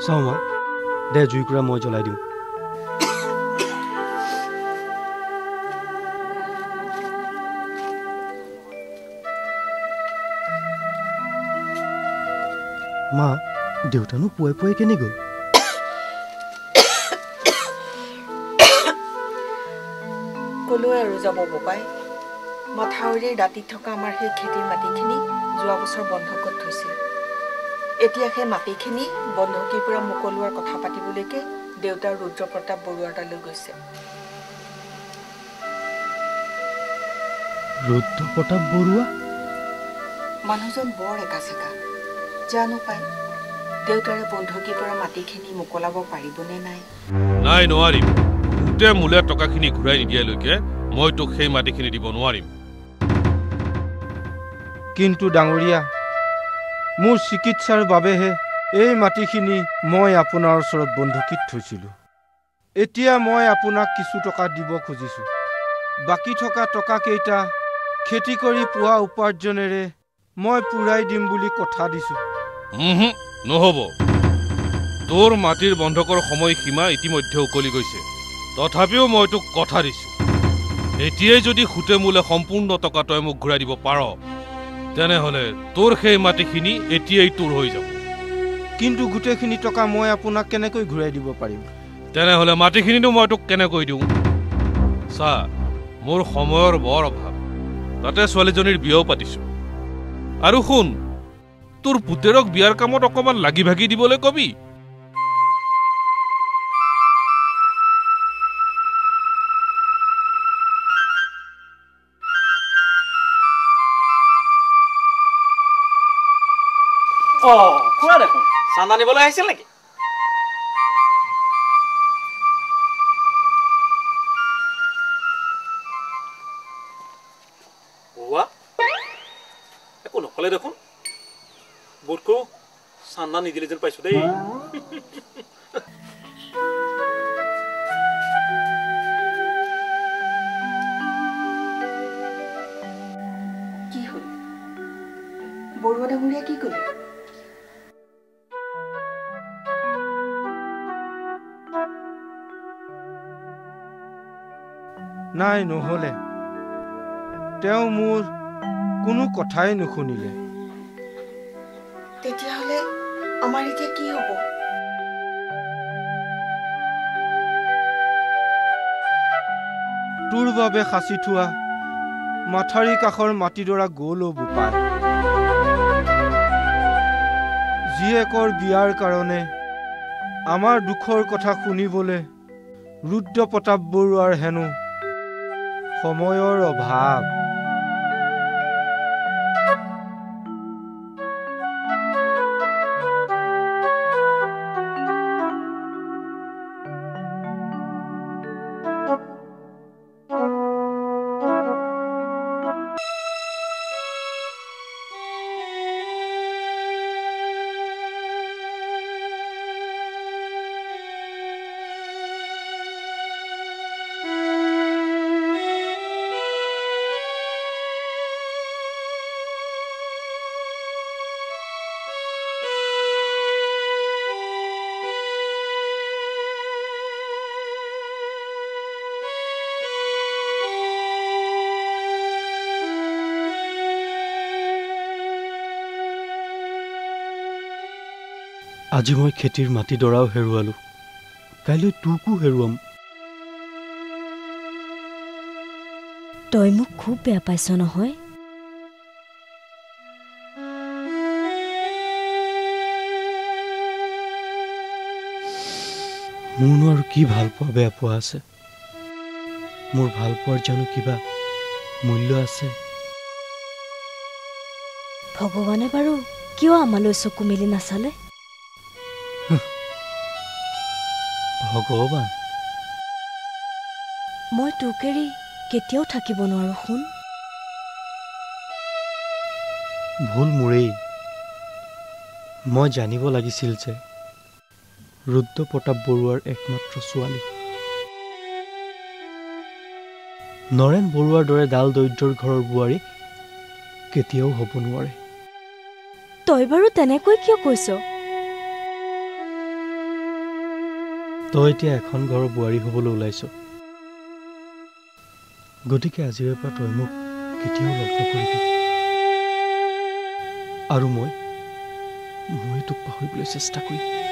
চাওঁ মা, দে জুইকুৰা মই জ্বলাই দিওঁ। মা, দেউতানো পুৱাই পুৱাই কেনে গ'ল? কলৈ আৰু যাব বোপাই, মথাউৰিৰ দাঁতিত থকা আমাৰ সেই খেতিৰ মাটিখিনি যোৱা বছৰ বন্ধকত থৈছিল। এতিয়া সেই মাটিখিনি বন্ধকীৰ পৰা মুকলোৱাৰ কথা পাতিবলৈকে দেউতাৰ ৰুদ্ৰপ্ৰতাপ বৰুৱাৰ তালৈ গৈছে। ৰুদ্ৰপ্ৰতাপ বৰুৱা? মানুহজন বৰ একাচেকা, জানো পাই দেউতাৰে বন্ধকীৰ পৰা মাটিখিনি মোকলাব পাৰিবনে নাই? নাই, নোৱাৰিম। গোটেই মূলে টকাখিনি ঘূৰাই নিদিয়ালৈকে মই তোক সেই মাটিখিনি দিব নোৱাৰিম। কিন্তু ডাঙৰীয়া, মোৰ চিকিৎসাৰ বাবেহে এই মাটিখিনি মই আপোনাৰ ওচৰত বন্ধকীত থৈছিলোঁ। এতিয়া মই আপোনাক কিছু টকা দিব খুজিছোঁ। বাকী থকা টকাকেইটা খেতি কৰি পোৱা উপাৰ্জনেৰে মই পূৰাই দিম বুলি কথা দিছোঁ। নহ'ব। তোৰ মাটিৰ বন্ধকৰ সময়সীমা ইতিমধ্যে উকলি গৈছে। তথাপিও মই তোক কথা দিছোঁ, এতিয়াই যদি সুতে মূলে সম্পূৰ্ণ টকা তই মোক ঘূৰাই দিব পাৰ, তেনেহ'লে তোৰ সেই মাটিখিনি এতিয়াই তোৰ হৈ যাব। কিন্তু গোটেইখিনি টকা মই আপোনাক কেনেকৈ ঘূৰাই দিব পাৰিম? তেনেহ'লে মাটিখিনিনো মই তোক কেনেকৈ দিওঁ? চা, মোৰ সময়ৰ বৰ অভাৱ, তাতে ছোৱালীজনীৰ বিয়াও পাতিছোঁ। আৰু শুন, তোৰ পুতেৰক বিয়াৰ কামত অকণমান লাগি ভাগি দিবলৈ কবি। খুৰা দেখোন চান্দা নিবলৈ আহিছিল নেকি? একো নকলে দেখোন, বোধকৰো চান্দা নিদিলে যেন পাইছো দেই। কি হ'ল? বৰুৱা ডাঙৰীয়া কি ক'লে? নাই, নহ'লে। তেওঁ মোৰ কোনো কথাই নুশুনিলে। তেতিয়াহ'লে আমাৰ এতিয়া কি হ'ব? তোৰ বাবে সাঁচি থোৱা মাথাউৰি কাষৰ মাটিডৰা গ'ল অ' বোপাই। জীয়েকৰ বিয়াৰ কাৰণে আমাৰ দুখৰ কথা শুনিবলৈ ৰুদ্ৰপ্ৰতাপ বৰুৱাৰ হেনো সময়ৰ অভাৱ। আজি মই খেতিৰ মাটিডৰাও হেৰুৱালো, কাইলৈ তোকো হেৰুৱাম। তই মোক খুব বেয়া পাইছ নহয়? মোৰনো আৰু কি ভাল পোৱা বেয়া পোৱা আছে? মোৰ ভাল পোৱাৰ জানো কিবা মূল্য আছে? ভগৱানে বাৰু কিয় আমালৈ চকু মেলি নাচালে? ভগৱান, মই তোক এৰি কেতিয়াও থাকিব নোৱাৰো। শুন, ভুল মোৰেই। মই জানিব লাগিছিল যে ৰুদ্ৰপ্ৰতাপ বৰুৱাৰ একমাত্ৰ ছোৱালী নৰেন বৰুৱাৰ দৰে ডাল দৰিদ্ৰৰ ঘৰৰ বোৱাৰী কেতিয়াও হ'ব নোৱাৰে। তই বাৰু তেনেকৈ কিয় কৈছ? তই এতিয়া এখন ঘৰৰ বোৱাৰী হ'বলৈ ওলাইছ, গতিকে আজিৰে পৰা তই মোক কেতিয়াও লগ নকৰিবি। আৰু মই তোক পাহৰিবলৈ চেষ্টা কৰিম।